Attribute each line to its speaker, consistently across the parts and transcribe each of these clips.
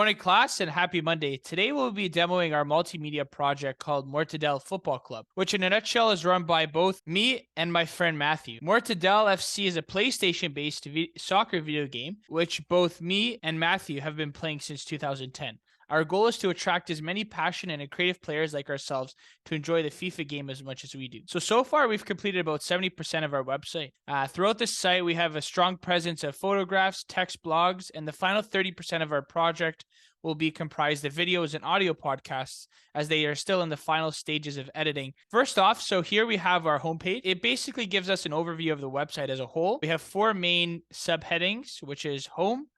Speaker 1: Morning class and happy Monday. Today we'll be demoing our multimedia project called Mortadell Football Club, which in a nutshell is run by both me and my friend Matthew. Mortadell FC is a PlayStation-based soccer video game, which both me and Matthew have been playing since 2010. Our goal is to attract as many passionate and creative players like ourselves to enjoy the FIFA game as much as we do. So far, we've completed about 70% of our website. Throughout the site, we have a strong presence of photographs, text blogs, and the final 30% of our project will be comprised of videos and audio podcasts as they are still in the final stages of editing. First off, so here we have our homepage. It basically gives us an overview of the website as a whole. We have four main subheadings, which is home,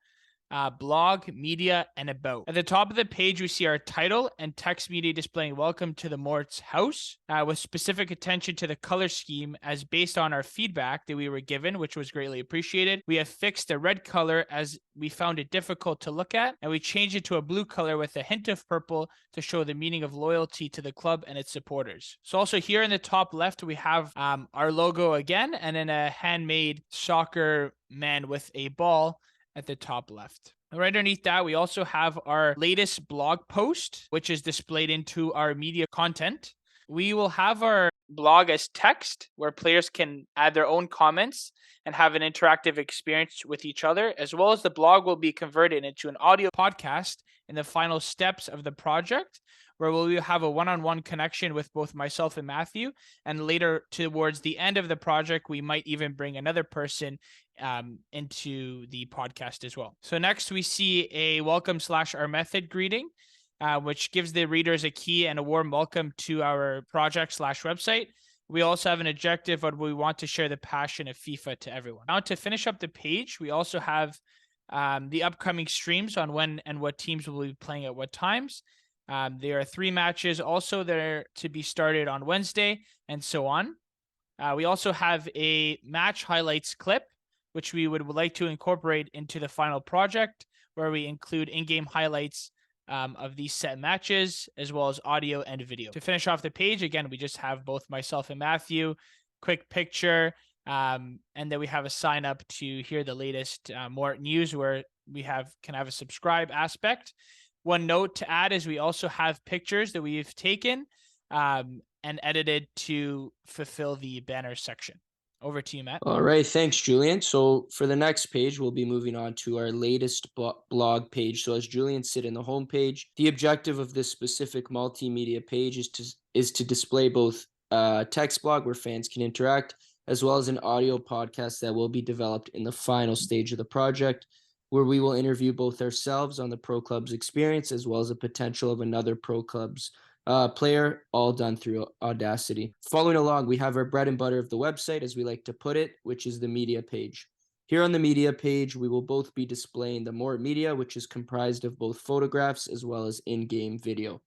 Speaker 1: blog, media, and about. At the top of the page, we see our title and text media displaying welcome to the Mort's house, with specific attention to the color scheme as based on our feedback that we were given, which was greatly appreciated. We have fixed the red color as we found it difficult to look at, and we changed it to a blue color with a hint of purple to show the meaning of loyalty to the club and its supporters. So also here in the top left, we have our logo again, and then a handmade soccer man with a ball at the top left. Right underneath that, we also have our latest blog post, which is displayed into our media content. We will have our blog as text, where players can add their own comments and have an interactive experience with each other, as well as the blog will be converted into an audio podcast in the final steps of the project, where we will have a one-on-one connection with both myself and Matthew. And later, towards the end of the project, we might even bring another person into the podcast as well. So next we see a welcome/our method greeting, which gives the readers a key and a warm welcome to our project/website. We also have an objective of we want to share the passion of FIFA to everyone. Now to finish up the page, we also have the upcoming streams on when and what teams will be playing at what times. There are 3 matches also there to be started on Wednesday and so on. We also have a match highlights clip, which we would like to incorporate into the final project, where we include in-game highlights of these set matches, as well as audio and video. To finish off the page, again, we just have both myself and Matthew, quick picture, and then we have a sign up to hear the latest more news where we can have a subscribe aspect. One note to add is we also have pictures that we've taken and edited to fulfill the banner section. Over to you, Matt.
Speaker 2: All right, thanks, Julian. So for the next page, we'll be moving on to our latest blog page. So as Julian said in the home page, the objective of this specific multimedia page is to display both a text blog where fans can interact, as well as an audio podcast that will be developed in the final stage of the project, where we will interview both ourselves on the Pro Club's experience, as well as the potential of another Pro Club's player, all done through Audacity. Following along, we have our bread and butter of the website, as we like to put it, which is the media page. Here on the media page, we will both be displaying the Mort media, which is comprised of both photographs as well as in-game video.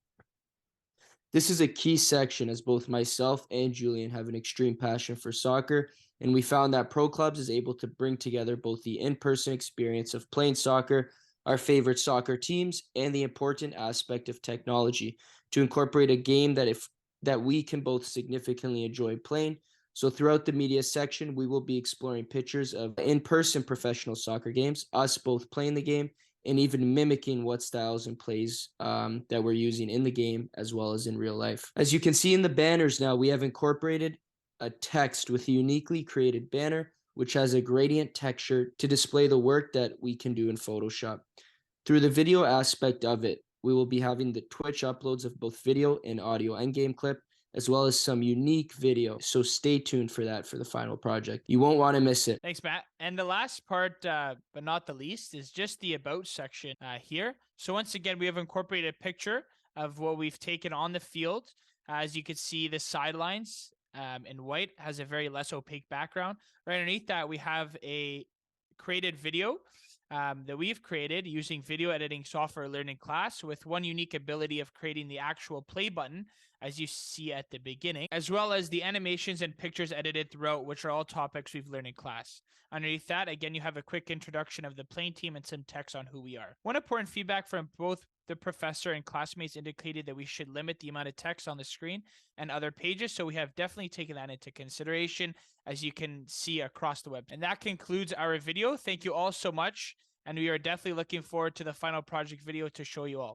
Speaker 2: This is a key section as both myself and Julian have an extreme passion for soccer, and we found that Pro Clubs is able to bring together both the in-person experience of playing soccer, our favorite soccer teams, and the important aspect of technology to incorporate a game that we can both significantly enjoy playing. So throughout the media section, we will be exploring pictures of in-person professional soccer games, us both playing the game, and even mimicking what styles and plays that we're using in the game as well as in real life. As you can see in the banners now, we have incorporated a text with a uniquely created banner, which has a gradient texture to display the work that we can do in Photoshop. Through the video aspect of it, we will be having the Twitch uploads of both video and audio endgame clip, as well as some unique video. So stay tuned for that for the final project. You won't want to miss it.
Speaker 1: Thanks, Matt. And the last part, but not the least, is just the about section here. So once again, we have incorporated a picture of what we've taken on the field. As you can see, the sidelines in white has a very less opaque background. Right underneath that, we have a created video that we've created using video editing software learning class, with one unique ability of creating the actual play button, as you see at the beginning, as well as the animations and pictures edited throughout, which are all topics we've learned in class. Underneath that, again, you have a quick introduction of the playing team and some text on who we are. One important feedback from both the professor and classmates indicated that we should limit the amount of text on the screen and other pages, so we have definitely taken that into consideration, as you can see across the web. And that concludes our video. Thank you all so much, and we are definitely looking forward to the final project video to show you all.